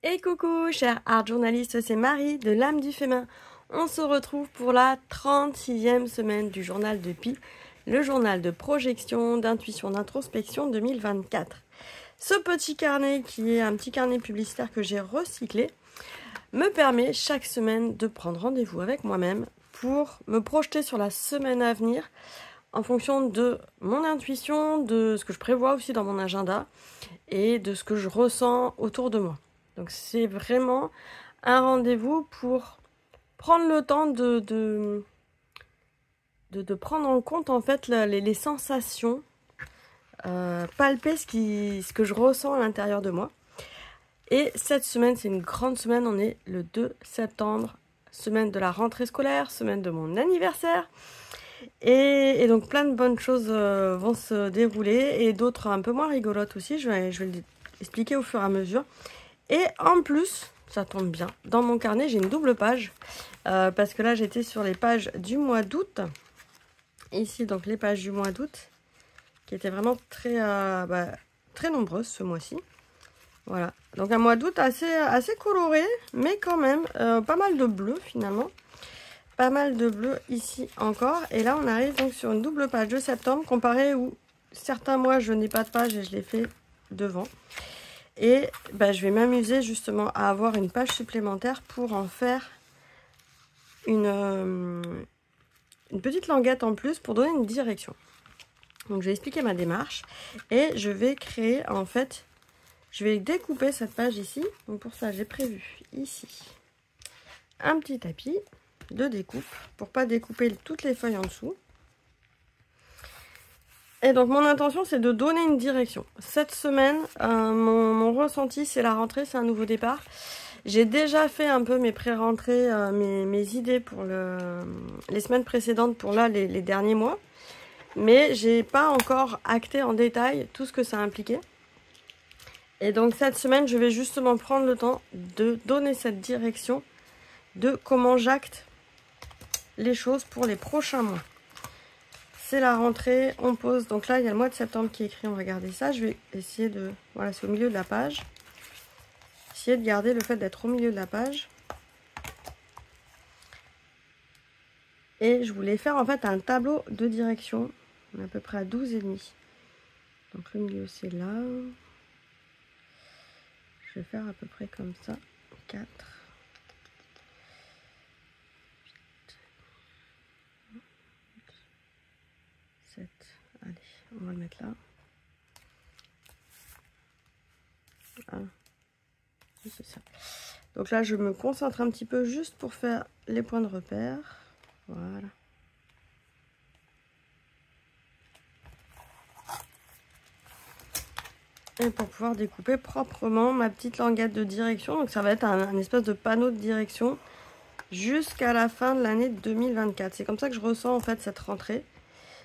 Et coucou, chers art journalistes, c'est Marie de l'âme du féminin. On se retrouve pour la 36e semaine du journal de Pi, le journal de projection, d'intuition, d'introspection 2024. Ce petit carnet, qui est un petit carnet publicitaire que j'ai recyclé, me permet chaque semaine de prendre rendez-vous avec moi-même pour me projeter sur la semaine à venir en fonction de mon intuition, de ce que je prévois aussi dans mon agenda et de ce que je ressens autour de moi. Donc c'est vraiment un rendez-vous pour prendre le temps de prendre en compte en fait les sensations, palper ce que je ressens à l'intérieur de moi. Et cette semaine, c'est une grande semaine, on est le 2 septembre, semaine de la rentrée scolaire, semaine de mon anniversaire. Et donc plein de bonnes choses vont se dérouler et d'autres un peu moins rigolotes aussi, je vais l'expliquer au fur et à mesure. Et en plus, ça tombe bien, dans mon carnet, j'ai une double page. Parce que là, j'étais sur les pages du mois d'août. Ici, donc, les pages du mois d'août. Qui étaient vraiment très nombreuses ce mois-ci. Voilà. Donc, un mois d'août assez coloré. Mais quand même, pas mal de bleu, finalement. Pas mal de bleu ici encore. Et là, on arrive donc sur une double page de septembre. Comparé où certains mois, je n'ai pas de page et je l'ai fait devant. Et je vais m'amuser justement à avoir une page supplémentaire pour en faire une petite languette en plus pour donner une direction. Donc je vais expliquer ma démarche et je vais créer en fait, je vais découper cette page ici. Donc pour ça j'ai prévu ici un petit tapis de découpe pour pas découper toutes les feuilles en dessous. Et donc mon intention c'est de donner une direction. Cette semaine, mon ressenti c'est la rentrée, c'est un nouveau départ. J'ai déjà fait un peu mes pré-rentrées, mes idées pour les semaines précédentes pour là les derniers mois. Mais j'ai pas encore acté en détail tout ce que ça impliquait. Et donc cette semaine je vais justement prendre le temps de donner cette direction de comment j'acte les choses pour les prochains mois. C'est la rentrée, on pose. Donc là, il y a le mois de septembre qui est écrit. On va garder ça. Je vais essayer de... Voilà, c'est au milieu de la page. Essayer de garder le fait d'être au milieu de la page. Et je voulais faire en fait un tableau de direction. On est à peu près à 12,5. Donc le milieu, c'est là. Je vais faire à peu près comme ça. 4. 7. Allez, on va le mettre là. 1. C'est ça. Donc là, je me concentre un petit peu juste pour faire les points de repère. Voilà. Et pour pouvoir découper proprement ma petite languette de direction. Donc ça va être un espèce de panneau de direction jusqu'à la fin de l'année 2024. C'est comme ça que je ressens en fait cette rentrée.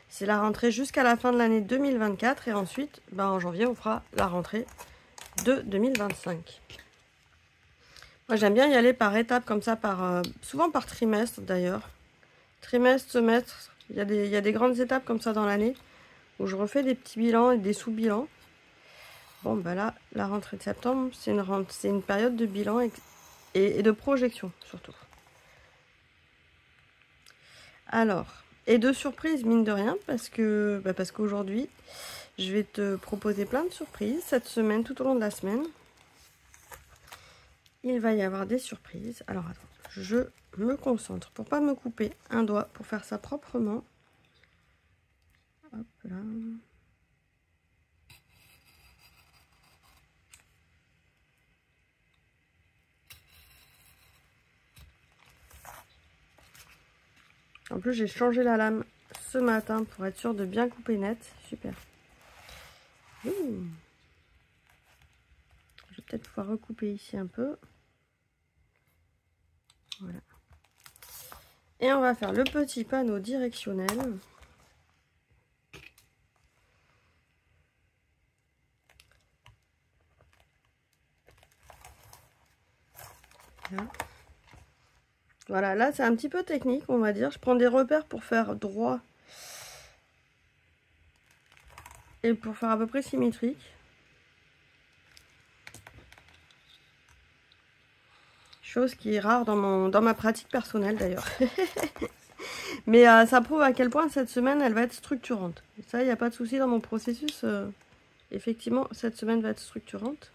C'est la rentrée jusqu'à la fin de l'année 2024 et ensuite, en janvier, on fera la rentrée de 2025. Moi, j'aime bien y aller par étapes comme ça, souvent par trimestre d'ailleurs. Trimestre, semestre, il y a des grandes étapes comme ça dans l'année où je refais des petits bilans et des sous-bilans. Bon, là, la rentrée de septembre, c'est une période de bilan et de projection surtout. Alors... Et de surprises, mine de rien, parce qu'aujourd'hui, je vais te proposer plein de surprises cette semaine, tout au long de la semaine. Il va y avoir des surprises. Alors, attends, je me concentre pour pas me couper un doigt, pour faire ça proprement. Hop là. En plus, j'ai changé la lame ce matin pour être sûr de bien couper net. Super. Je vais peut-être pouvoir recouper ici un peu. Voilà. Et on va faire le petit panneau directionnel. Là. Voilà, là c'est un petit peu technique, on va dire. Je prends des repères pour faire droit et pour faire à peu près symétrique. Chose qui est rare dans ma pratique personnelle d'ailleurs. Mais ça prouve à quel point cette semaine elle va être structurante. Ça, il n'y a pas de souci dans mon processus. Effectivement, cette semaine va être structurante.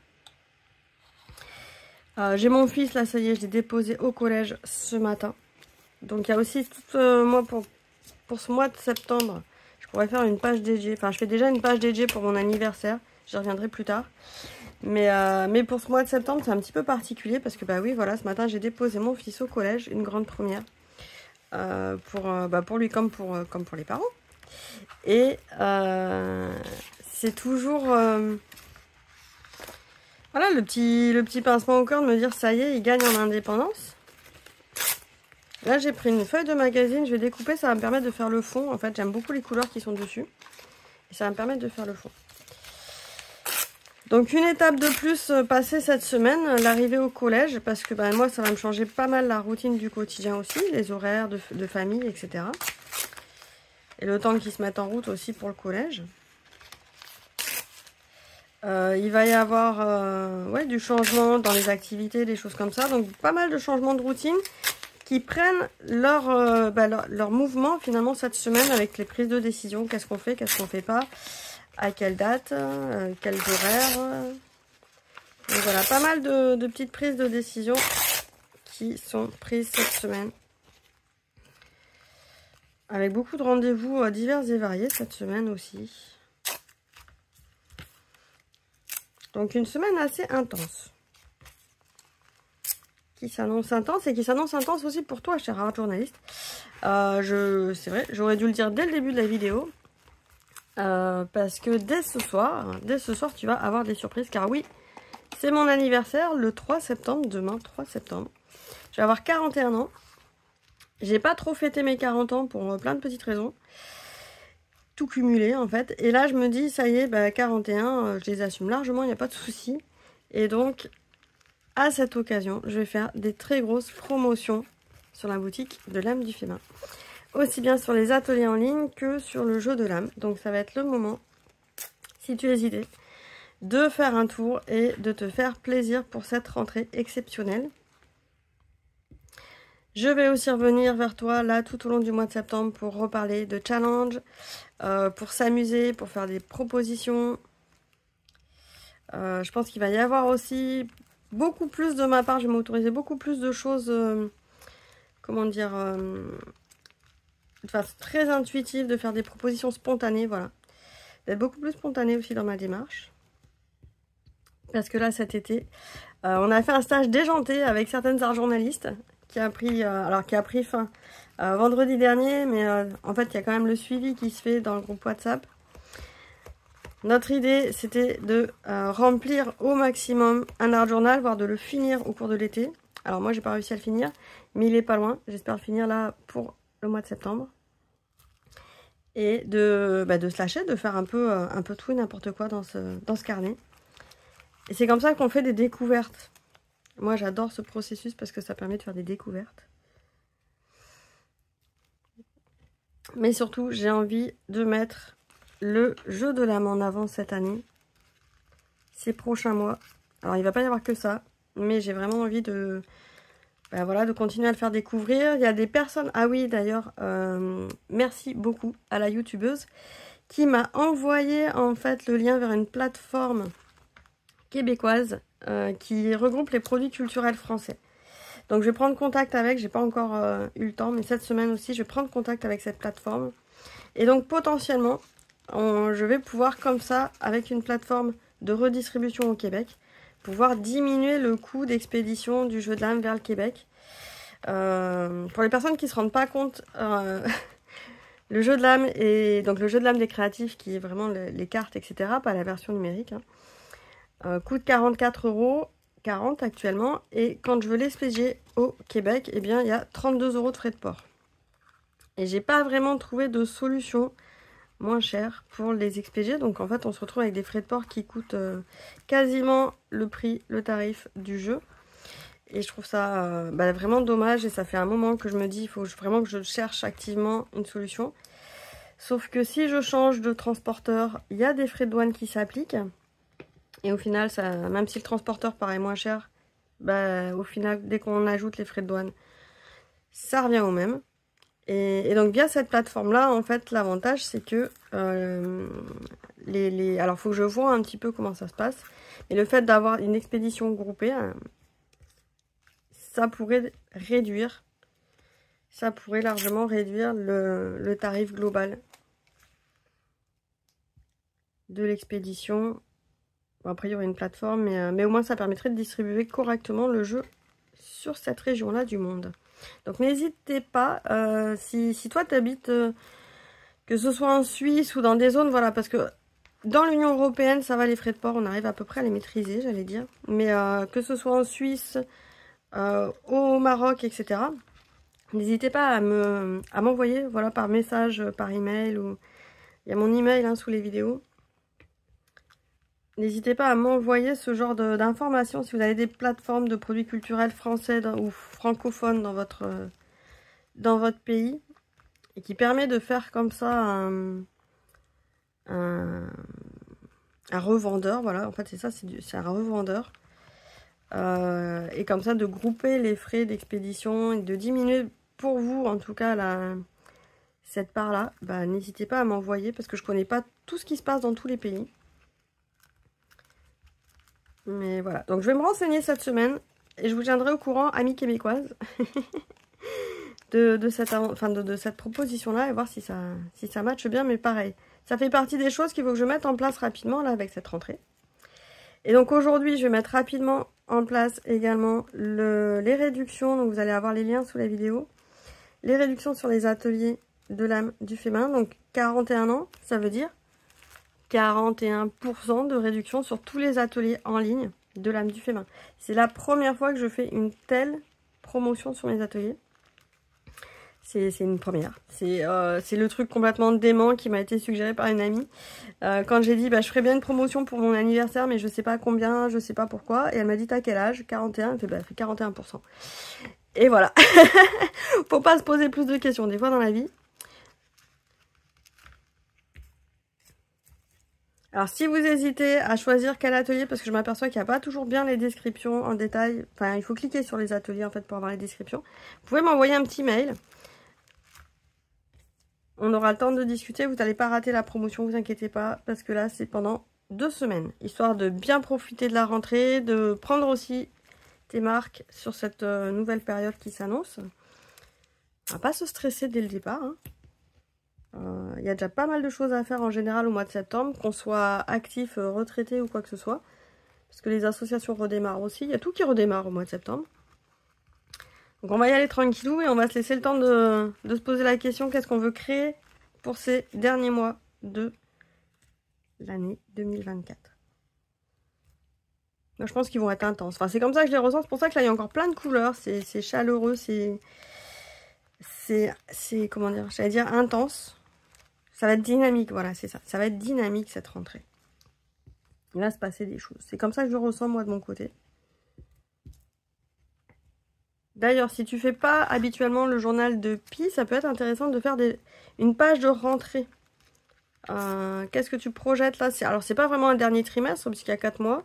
J'ai mon fils là, ça y est, je l'ai déposé au collège ce matin. Donc il y a aussi tout moi pour ce mois de septembre, je pourrais faire une page dédiée. Enfin, je fais déjà une page dédiée pour mon anniversaire. J'y reviendrai plus tard. Mais pour ce mois de septembre, c'est un petit peu particulier parce que bah oui, voilà, ce matin j'ai déposé mon fils au collège, une grande première pour lui comme pour les parents. Et c'est toujours voilà le petit pincement au cœur de me dire ça y est, il gagne en indépendance. Là, j'ai pris une feuille de magazine, je vais découper, ça va me permettre de faire le fond. En fait, j'aime beaucoup les couleurs qui sont dessus. Et ça va me permettre de faire le fond. Donc, une étape de plus passée cette semaine, l'arrivée au collège. Parce que moi, ça va me changer pas mal la routine du quotidien aussi. Les horaires de famille, etc. Et le temps qu'ils se mettent en route aussi pour le collège. Il va y avoir du changement dans les activités, des choses comme ça. Donc, pas mal de changements de routine qui prennent leur mouvement finalement cette semaine avec les prises de décision. Qu'est-ce qu'on fait, qu'est-ce qu'on fait pas, à quelle date, quels horaires. Donc voilà, pas mal de petites prises de décision qui sont prises cette semaine. Avec beaucoup de rendez-vous divers et variés cette semaine aussi. Donc une semaine assez intense. Qui s'annonce intense et qui s'annonce intense aussi pour toi, cher journaliste. C'est vrai, j'aurais dû le dire dès le début de la vidéo. Parce que dès ce soir, tu vas avoir des surprises. Car oui, c'est mon anniversaire le 3 septembre, demain 3 septembre. Je vais avoir 41 ans. J'ai pas trop fêté mes 40 ans pour plein de petites raisons. Tout cumulé en fait. Et là, je me dis, ça y est, 41, je les assume largement, il n'y a pas de souci. Et donc, à cette occasion, je vais faire des très grosses promotions sur la boutique de l'âme du féminin. Aussi bien sur les ateliers en ligne que sur le jeu de l'âme. Donc ça va être le moment, si tu hésitais, de faire un tour et de te faire plaisir pour cette rentrée exceptionnelle. Je vais aussi revenir vers toi là tout au long du mois de septembre pour reparler de challenge, pour s'amuser, pour faire des propositions. Je pense qu'il va y avoir aussi beaucoup plus de ma part, je vais m'autoriser beaucoup plus de choses, comment dire, de façon très intuitive, de faire des propositions spontanées, voilà. D'être beaucoup plus spontanée aussi dans ma démarche. Parce que là, cet été, on a fait un stage déjanté avec certaines arts journalistes qui a pris fin vendredi dernier, mais en fait, il y a quand même le suivi qui se fait dans le groupe WhatsApp. Notre idée, c'était de remplir au maximum un art journal, voire de le finir au cours de l'été. Alors moi, j'ai pas réussi à le finir, mais il est pas loin. J'espère le finir là pour le mois de septembre. Et de se lâcher, de faire un peu tout et n'importe quoi dans ce carnet. Et c'est comme ça qu'on fait des découvertes. Moi, j'adore ce processus parce que ça permet de faire des découvertes. Mais surtout, j'ai envie de mettre le jeu de l'âme en avant cette année, ces prochains mois. Alors il va pas y avoir que ça, mais j'ai vraiment envie de continuer à le faire découvrir. Il y a des personnes, ah oui d'ailleurs, merci beaucoup à la youtubeuse qui m'a envoyé en fait le lien vers une plateforme québécoise qui regroupe les produits culturels français. Donc je vais prendre contact avec, j'ai pas encore eu le temps, mais cette semaine aussi je vais prendre contact avec cette plateforme. Et donc potentiellement, je vais pouvoir comme ça, avec une plateforme de redistribution au Québec, pouvoir diminuer le coût d'expédition du jeu de l'âme vers le Québec. Pour les personnes qui ne se rendent pas compte, le jeu de l'âme et donc le jeu de l'âme des créatifs, qui est vraiment les cartes, etc., pas la version numérique, coûte 44,40 € actuellement. Et quand je veux l'expédier au Québec, eh bien, il y a 32 € de frais de port. Et j'ai pas vraiment trouvé de solution moins cher pour les expédier. Donc en fait, on se retrouve avec des frais de port qui coûtent quasiment le tarif du jeu. Et je trouve ça vraiment dommage. Et ça fait un moment que je me dis, il faut vraiment que je cherche activement une solution. Sauf que si je change de transporteur, il y a des frais de douane qui s'appliquent. Et au final, ça, même si le transporteur paraît moins cher, bah, au final, dès qu'on ajoute les frais de douane, ça revient au même. Et donc, via cette plateforme-là, en fait, l'avantage, c'est que... alors, il faut que je vois un petit peu comment ça se passe. Mais le fait d'avoir une expédition groupée, ça pourrait réduire... Ça pourrait largement réduire le tarif global de l'expédition. Bon, après, il y aurait une plateforme, mais au moins, ça permettrait de distribuer correctement le jeu sur cette région-là du monde. Donc, n'hésitez pas, si toi, tu habites, que ce soit en Suisse ou dans des zones, voilà, parce que dans l'Union européenne, ça va, les frais de port, on arrive à peu près à les maîtriser, j'allais dire. Mais que ce soit en Suisse, au Maroc, etc., n'hésitez pas à m'envoyer, voilà, par message, par email, ou il y a mon email hein, sous les vidéos. N'hésitez pas à m'envoyer ce genre d'informations si vous avez des plateformes de produits culturels français ou francophones dans votre pays et qui permet de faire comme ça un revendeur. Voilà, en fait c'est ça, c'est un revendeur. Et comme ça de grouper les frais d'expédition et de diminuer pour vous en tout cas cette part-là. Bah, n'hésitez pas à m'envoyer parce que je connais pas tout ce qui se passe dans tous les pays. Mais voilà, donc je vais me renseigner cette semaine et je vous tiendrai au courant, amis québécoises, de cette proposition-là et voir si ça matche bien. Mais pareil, ça fait partie des choses qu'il faut que je mette en place rapidement là avec cette rentrée. Et donc aujourd'hui, je vais mettre rapidement en place également les réductions. Donc vous allez avoir les liens sous la vidéo. Les réductions sur les ateliers de l'âme du féminin. Donc 41 ans, ça veut dire 41% de réduction sur tous les ateliers en ligne de l'âme du féminin. C'est la première fois que je fais une telle promotion sur mes ateliers. C'est une première. C'est le truc complètement dément qui m'a été suggéré par une amie. Quand j'ai dit, bah, je ferais bien une promotion pour mon anniversaire, mais je sais pas combien, je sais pas pourquoi. Et elle m'a dit, t'as quel âge? 41. Elle fait, bah, fait 41%. Et voilà. Faut pas se poser plus de questions des fois dans la vie. Alors, si vous hésitez à choisir quel atelier, parce que je m'aperçois qu'il n'y a pas toujours bien les descriptions en détail. Enfin, il faut cliquer sur les ateliers, en fait, pour avoir les descriptions. Vous pouvez m'envoyer un petit mail. On aura le temps de discuter. Vous n'allez pas rater la promotion, vous inquiétez pas. Parce que là, c'est pendant 2 semaines. Histoire de bien profiter de la rentrée, de prendre aussi tes marques sur cette nouvelle période qui s'annonce. On va pas se stresser dès le départ, hein. Il y a déjà pas mal de choses à faire en général au mois de septembre, qu'on soit actif, retraité ou quoi que ce soit. Parce que les associations redémarrent aussi. Il y a tout qui redémarre au mois de septembre. Donc on va y aller tranquillou et on va se laisser le temps de se poser la question qu'est-ce qu'on veut créer pour ces derniers mois de l'année 2024. Moi, je pense qu'ils vont être intenses. Enfin, c'est comme ça que je les ressens. C'est pour ça que là, il y a encore plein de couleurs. C'est chaleureux, c'est comment dire, j'allais dire intense. Ça va être dynamique, voilà, c'est ça. Ça va être dynamique cette rentrée. Il va se passer des choses. C'est comme ça que je le ressens moi de mon côté. D'ailleurs, si tu fais pas habituellement le journal de Pi, ça peut être intéressant de faire une page de rentrée. Qu'est-ce que tu projettes là? Alors, c'est pas vraiment un dernier trimestre, puisqu'il y a 4 mois.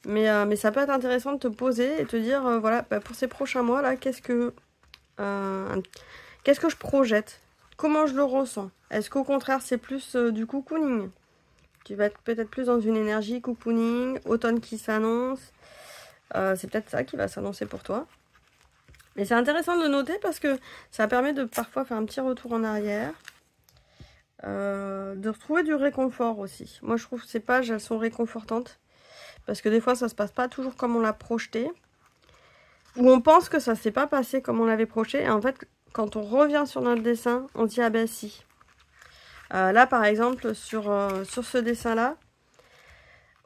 Mais ça peut être intéressant de te poser et te dire, voilà, bah, pour ces prochains mois là, qu'est-ce que je projette? Comment je le ressens? Est-ce qu'au contraire, c'est plus du cocooning? Tu vas être peut-être plus dans une énergie cocooning, automne qui s'annonce. C'est peut-être ça qui va s'annoncer pour toi. Et c'est intéressant de le noter parce que ça permet de parfois faire un petit retour en arrière. De retrouver du réconfort aussi. Moi, je trouve que ces pages, elles sont réconfortantes. Parce que des fois, ça se passe pas toujours comme on l'a projeté. Ou on pense que ça s'est pas passé comme on l'avait projeté. Et en fait, quand on revient sur notre dessin, on dit ah ben si. Là par exemple sur ce dessin là,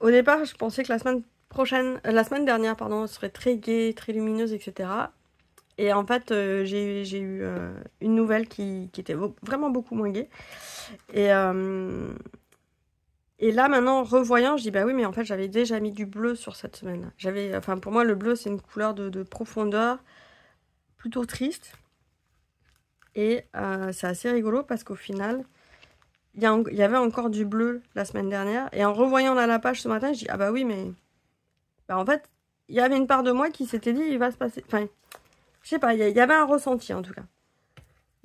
au départ je pensais que la semaine dernière pardon, serait très gaie, très lumineuse, etc. Et en fait j'ai eu une nouvelle qui était vraiment beaucoup moins gaie. Et là maintenant en revoyant, je dis bah oui mais en fait j'avais déjà mis du bleu sur cette semaine. Enfin pour moi le bleu c'est une couleur de profondeur plutôt triste. Et c'est assez rigolo parce qu'au final, il y avait encore du bleu la semaine dernière. Et en revoyant la page ce matin, je dis, ah bah oui, mais... Bah en fait, il y avait une part de moi qui s'était dit, il va se passer... Enfin, je sais pas, il y avait un ressenti en tout cas.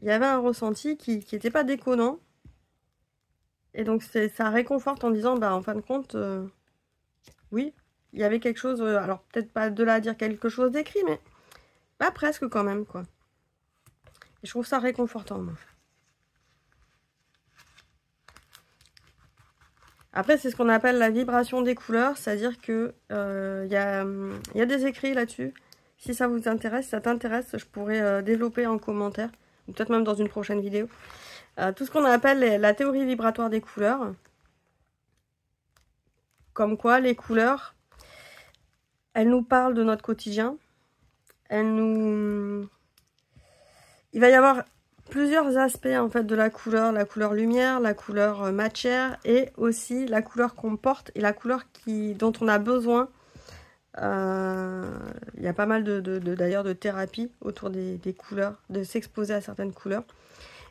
Il y avait un ressenti qui était pas déconnant. Et donc ça réconforte en disant, bah en fin de compte, oui, il y avait quelque chose... alors peut-être pas de là à dire quelque chose d'écrit, mais... Bah presque quand même, quoi. Et je trouve ça réconfortant, moi. Après, c'est ce qu'on appelle la vibration des couleurs, c'est-à-dire que y a des écrits là-dessus. Si ça vous intéresse, si ça t'intéresse, je pourrais développer en commentaire, ou peut-être même dans une prochaine vidéo, tout ce qu'on appelle la théorie vibratoire des couleurs. Comme quoi, les couleurs, elles nous parlent de notre quotidien. Il va y avoir plusieurs aspects en fait de la couleur lumière, la couleur matière et aussi la couleur qu'on porte et la couleur dont on a besoin. Il y a pas mal d'ailleurs de thérapies autour des couleurs, de s'exposer à certaines couleurs.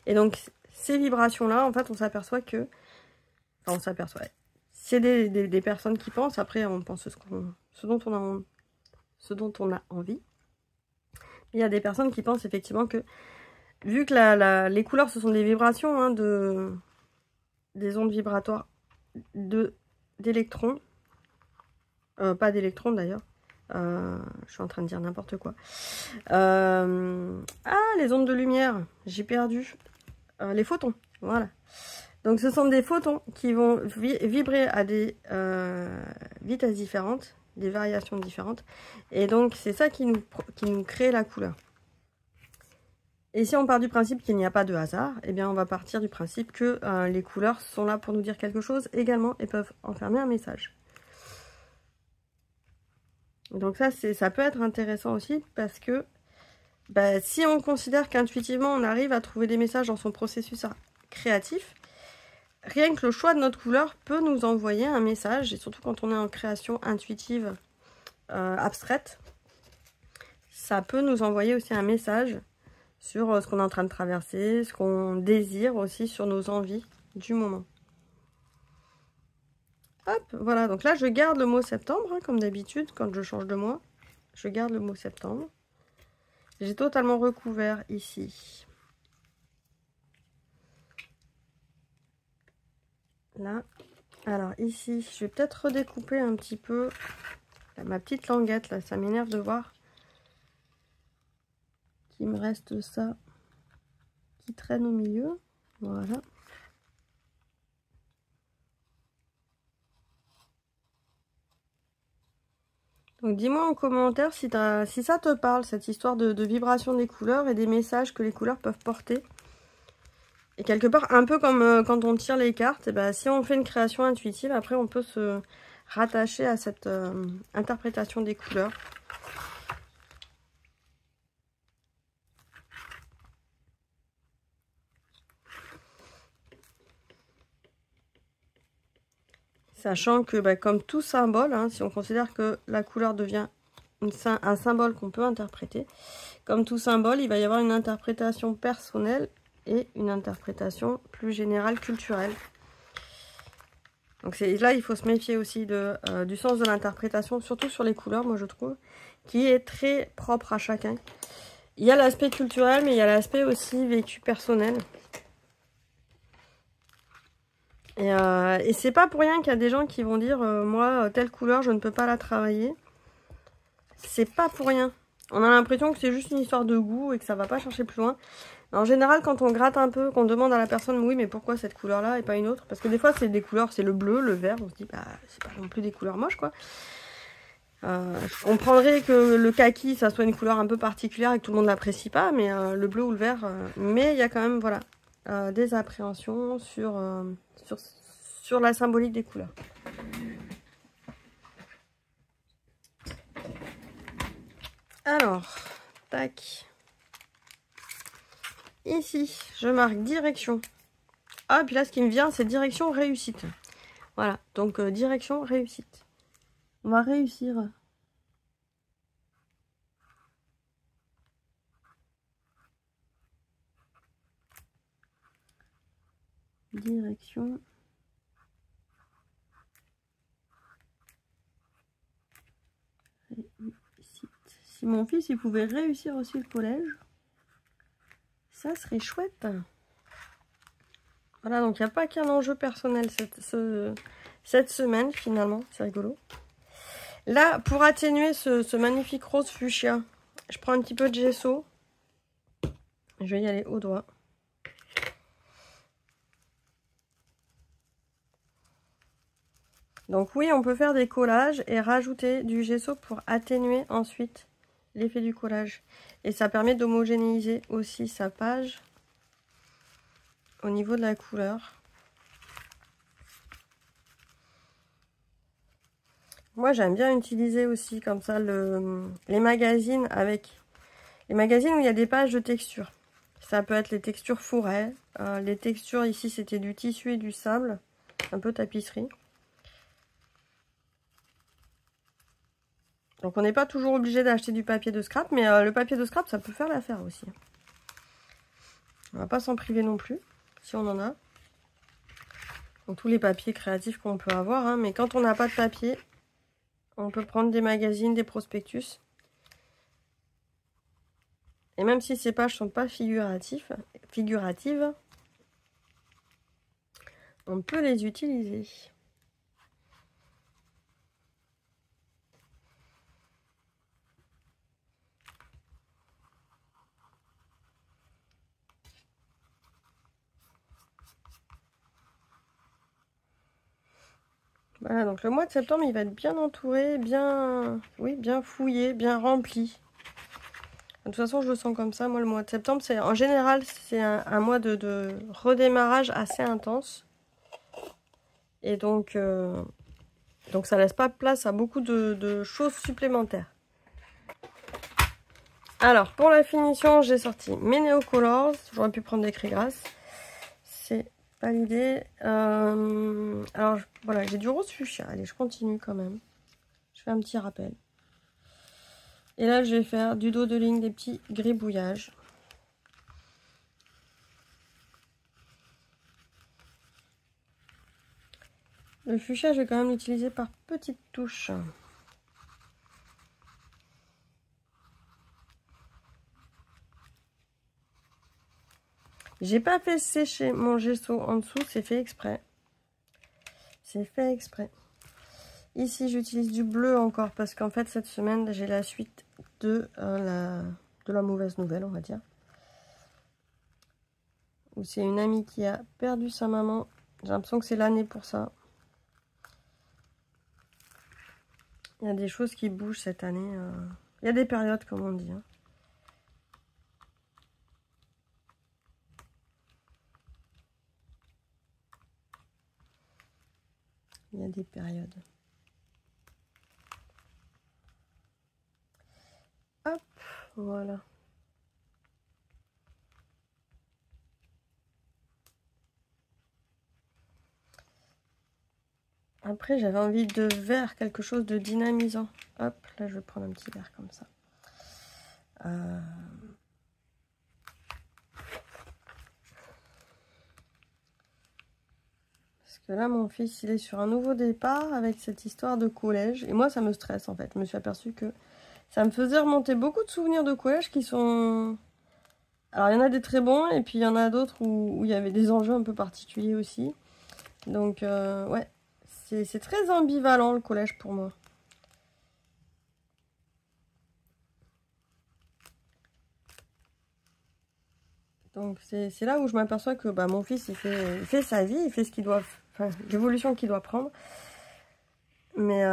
Et donc ces vibrations-là, en fait, on s'aperçoit que... Enfin, on s'aperçoit. C'est des personnes qui pensent, après on pense ce dont on a envie. Il y a des personnes qui pensent effectivement que vu que les couleurs, ce sont des vibrations, hein, des ondes vibratoires d'électrons, pas d'électrons d'ailleurs, je suis en train de dire n'importe quoi. Ah, les ondes de lumière, j'ai perdu. Les photons, voilà. Donc ce sont des photons qui vont vibrer à des vitesses différentes, des variations différentes. Et donc c'est ça qui nous crée la couleur. Et si on part du principe qu'il n'y a pas de hasard, eh bien on va partir du principe que les couleurs sont là pour nous dire quelque chose également et peuvent enfermer un message. Donc ça peut être intéressant aussi parce que bah, si on considère qu'intuitivement on arrive à trouver des messages dans son processus créatif, rien que le choix de notre couleur peut nous envoyer un message, et surtout quand on est en création intuitive abstraite, ça peut nous envoyer aussi un message sur ce qu'on est en train de traverser, ce qu'on désire aussi, sur nos envies du moment. Hop, voilà, donc là je garde le mot septembre, hein, comme d'habitude, quand je change de mois, je garde le mot septembre. J'ai totalement recouvert ici. Là, alors ici, je vais peut-être redécouper un petit peu ma petite languette, là, ça m'énerve de voir qu'il me reste ça qui traîne au milieu, voilà. Donc dis-moi en commentaire si ça te parle, cette histoire de vibration des couleurs et des messages que les couleurs peuvent porter. Et quelque part, un peu comme quand on tire les cartes, et ben, si on fait une création intuitive, après on peut se rattacher à cette interprétation des couleurs. Sachant que bah, comme tout symbole, hein, si on considère que la couleur devient un symbole qu'on peut interpréter, comme tout symbole, il va y avoir une interprétation personnelle et une interprétation plus générale, culturelle. Donc là, il faut se méfier aussi du sens de l'interprétation, surtout sur les couleurs, moi je trouve, qui est très propre à chacun. Il y a l'aspect culturel, mais il y a l'aspect aussi vécu personnel. Et c'est pas pour rien qu'il y a des gens qui vont dire moi, telle couleur, je ne peux pas la travailler. C'est pas pour rien. On a l'impression que c'est juste une histoire de goût et que ça va pas chercher plus loin. En général, quand on gratte un peu, qu'on demande à la personne, oui, mais pourquoi cette couleur-là et pas une autre? Parce que des fois, c'est des couleurs, c'est le bleu, le vert, on se dit, bah, c'est pas non plus des couleurs moches, quoi. Je comprendrais que le kaki, ça soit une couleur un peu particulière et que tout le monde l'apprécie pas, mais le bleu ou le vert, mais il y a quand même, voilà, des appréhensions sur la symbolique des couleurs. Alors, tac. Ici, je marque direction. Ah, puis là, ce qui me vient, c'est direction réussite. Voilà, donc direction réussite. On va réussir. Direction finition. Si mon fils il pouvait réussir aussi le collège, ça serait chouette. Voilà, donc il n'y a pas qu'un enjeu personnel cette semaine finalement, c'est rigolo. Là, pour atténuer ce magnifique rose fuchsia, je prends un petit peu de gesso. Je vais y aller au doigt. Donc oui, on peut faire des collages et rajouter du gesso pour atténuer ensuite l'effet du collage. Et ça permet d'homogénéiser aussi sa page au niveau de la couleur. Moi, j'aime bien utiliser aussi comme ça les magazines les magazines où il y a des pages de texture. Ça peut être les textures fourrées. Les textures ici, c'était du tissu et du sable, un peu tapisserie. Donc on n'est pas toujours obligé d'acheter du papier de scrap, mais le papier de scrap, ça peut faire l'affaire aussi. On va pas s'en priver non plus, si on en a. Donc tous les papiers créatifs qu'on peut avoir, hein, mais quand on n'a pas de papier, on peut prendre des magazines, des prospectus. Et même si ces pages ne sont pas figuratives, on peut les utiliser. Voilà, donc le mois de septembre, il va être bien entouré, bien fouillé, bien rempli. De toute façon, je le sens comme ça. Moi, le mois de septembre, en général, c'est un mois de redémarrage assez intense. Et donc ça laisse pas place à beaucoup de choses supplémentaires. Alors, pour la finition, j'ai sorti mes Neo Colors. J'aurais pu prendre des Craygrass. C'est pas l'idée. Alors, voilà, j'ai du rose fuchsia. Allez, je continue quand même. Je fais un petit rappel. Et là, je vais faire du dos de ligne des petits gribouillages. Le fuchsia, je vais quand même l'utiliser par petites touches. J'ai pas fait sécher mon gesso en dessous, c'est fait exprès. C'est fait exprès. Ici, j'utilise du bleu encore parce qu'en fait, cette semaine, j'ai la suite de la mauvaise nouvelle, on va dire. Où c'est une amie qui a perdu sa maman. J'ai l'impression que c'est l'année pour ça. Il y a des choses qui bougent cette année. Il y a des périodes, comme on dit. Hein. Il y a des périodes. Hop, voilà. Après, j'avais envie de verre, quelque chose de dynamisant. Hop, là, je vais prendre un petit verre comme ça. Parce que là, mon fils, il est sur un nouveau départ avec cette histoire de collège. Et moi, ça me stresse, en fait. Je me suis aperçue que ça me faisait remonter beaucoup de souvenirs de collège qui sont... Alors, il y en a des très bons, et puis il y en a d'autres où il y avait des enjeux un peu particuliers aussi. Donc, ouais, c'est très ambivalent, le collège, pour moi. Donc, c'est là où je m'aperçois que bah, mon fils, il fait sa vie, il fait ce qu'il doit... Enfin, l'évolution qu'il doit prendre. Mais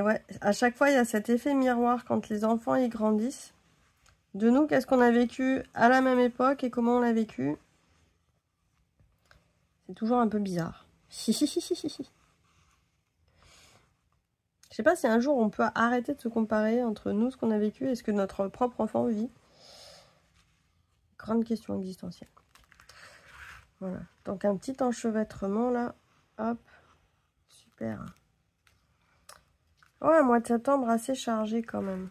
ouais, à chaque fois, il y a cet effet miroir quand les enfants, ils grandissent. De nous, qu'est-ce qu'on a vécu à la même époque et comment on l'a vécu. C'est toujours un peu bizarre. Je sais pas si un jour on peut arrêter de se comparer entre nous, ce qu'on a vécu et ce que notre propre enfant vit. Grande question existentielle. Voilà. Donc un petit enchevêtrement là. Hop. Super. Ouais, mois de septembre assez chargé quand même.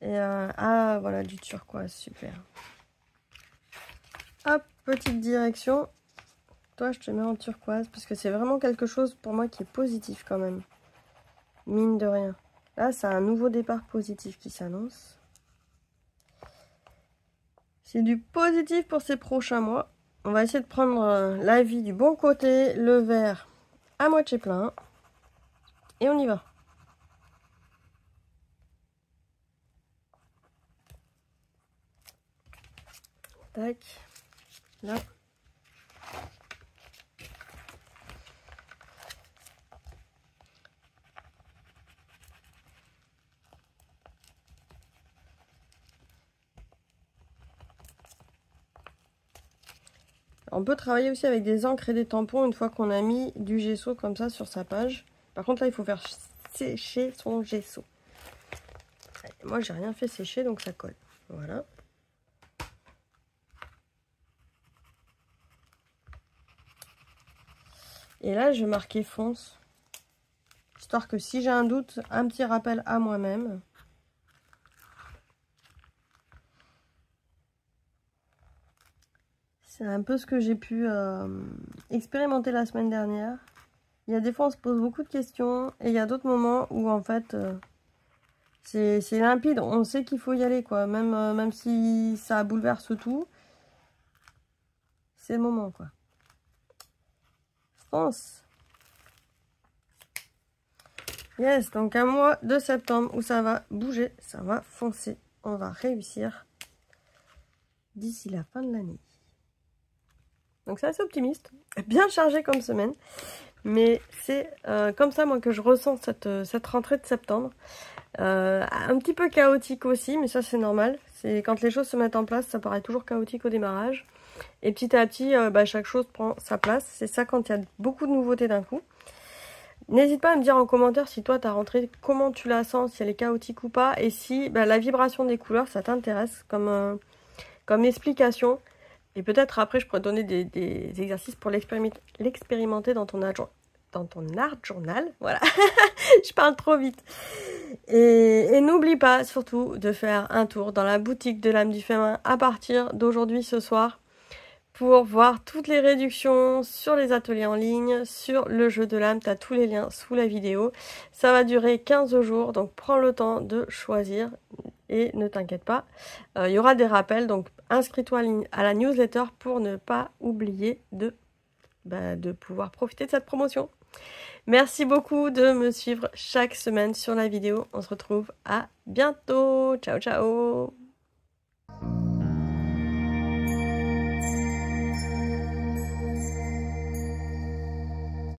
Et ah, voilà, du turquoise, super. Hop, petite direction. Toi, je te mets en turquoise parce que c'est vraiment quelque chose pour moi qui est positif quand même. Mine de rien. Là, c'est un nouveau départ positif qui s'annonce. C'est du positif pour ces prochains mois. On va essayer de prendre la vie du bon côté, le verre à moitié plein. Et on y va. Tac. Là. On peut travailler aussi avec des encres et des tampons une fois qu'on a mis du gesso comme ça sur sa page. Par contre là il faut faire sécher son gesso. Moi j'ai rien fait sécher donc ça colle. Voilà. Et là je vais marquer fonce. Histoire que si j'ai un doute, un petit rappel à moi-même. C'est un peu ce que j'ai pu expérimenter la semaine dernière. Il y a des fois on se pose beaucoup de questions et il y a d'autres moments où en fait c'est limpide, on sait qu'il faut y aller quoi. Même si ça bouleverse tout, c'est le moment quoi. Fonce. Yes, donc un mois de septembre où ça va bouger, ça va foncer. On va réussir d'ici la fin de l'année. Donc c'est assez optimiste, bien chargé comme semaine. Mais c'est comme ça moi que je ressens cette rentrée de septembre. Un petit peu chaotique aussi, mais ça c'est normal. C'est quand les choses se mettent en place, ça paraît toujours chaotique au démarrage. Et petit à petit, chaque chose prend sa place. C'est ça quand il y a beaucoup de nouveautés d'un coup. N'hésite pas à me dire en commentaire si toi ta rentrée, comment tu la sens, si elle est chaotique ou pas. Et si la vibration des couleurs, ça t'intéresse comme explication. Et peut-être après, je pourrais donner des exercices pour l'expérimenter dans ton art journal. Voilà, je parle trop vite. Et n'oublie pas surtout de faire un tour dans la boutique de l'âme du féminin à partir d'aujourd'hui ce soir pour voir toutes les réductions sur les ateliers en ligne, sur le jeu de l'âme. Tu as tous les liens sous la vidéo. Ça va durer 15 jours, donc prends le temps de choisir. Et ne t'inquiète pas, il y aura des rappels, donc inscris-toi à la newsletter pour ne pas oublier de pouvoir profiter de cette promotion. Merci beaucoup de me suivre chaque semaine sur la vidéo. On se retrouve à bientôt. Ciao, ciao.